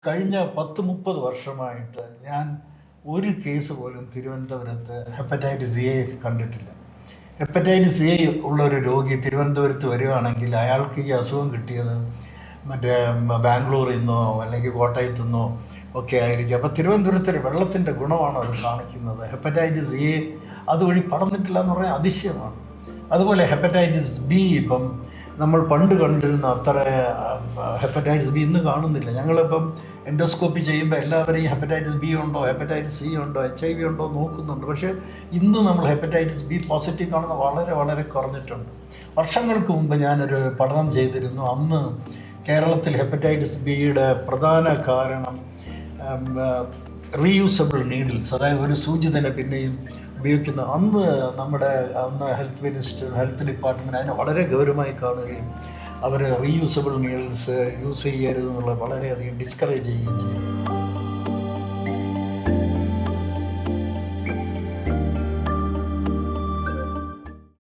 കഴിഞ്ഞ 10-30 വർഷമായിട്ട് ഞാൻ ഒരു കേസ് പോലും തിരുവനന്തപുരത്ത് ഹെപ്പറ്റൈറ്റിസ് എ കണ്ടിട്ടില്ല. ഹെപ്പറ്റൈറ്റിസ് എ ഉള്ള ഒരു രോഗി തിരുവനന്തപുരത്ത് വരികയാണെങ്കിൽ അയാൾക്ക് ഈ അസുഖം കിട്ടിയത് മറ്റേ ബാംഗ്ലൂരിൽ നിന്നോ അല്ലെങ്കിൽ കോട്ടയത്തു നിന്നോ ഒക്കെ ആയിരിക്കും. അപ്പോൾ തിരുവനന്തപുരത്തെ വെള്ളത്തിൻ്റെ ഗുണമാണ് അത് കാണിക്കുന്നത്. ഹെപ്പറ്റൈറ്റിസ് എ അതുവഴി പടർന്നിട്ടില്ല എന്ന് പറയാൻ അതിശയമാണ്. അതുപോലെ ഹെപ്പറ്റൈറ്റിസ് ബി ഇപ്പം നമ്മൾ പണ്ട് കണ്ടിരുന്ന അത്ര ഹെപ്പറ്റൈറ്റിസ് ബി ഇന്ന് കാണുന്നില്ല. ഞങ്ങളിപ്പം എൻഡോസ്കോപ്പി ചെയ്യുമ്പോൾ എല്ലാവരെയും ഹെപ്പറ്റൈറ്റിസ് ബി ഉണ്ടോ, ഹെപ്പറ്റൈറ്റിസ് സി ഉണ്ടോ, HIV ഉണ്ടോ നോക്കുന്നുണ്ട്. പക്ഷേ ഇന്ന് നമ്മൾ ഹെപ്പറ്റൈറ്റിസ് ബി പോസിറ്റീവ് കാണുന്ന വളരെ വളരെ കുറഞ്ഞിട്ടുണ്ട്. വർഷങ്ങൾക്ക് മുമ്പ് ഞാനൊരു പഠനം ചെയ്തിരുന്നു. അന്ന് കേരളത്തിൽ ഹെപ്പറ്റൈറ്റിസ് ബിയുടെ പ്രധാന കാരണം റീയൂസബിൾ നീഡിൽസ്, അതായത് ഒരു സൂചി തന്നെ പിന്നെയും ഉപയോഗിക്കുന്ന. അന്ന് ഹെൽത്ത് ഡിപ്പാർട്ട്മെൻറ്റ് അതിനെ വളരെ ഗൗരവമായി കാണുകയും അവർ റീയൂസബിൾ നീഡിൽസ് യൂസ് ചെയ്യരുതെന്നുള്ള വളരെയധികം ഡിസ്കറേജ് ചെയ്യുകയും ചെയ്യും.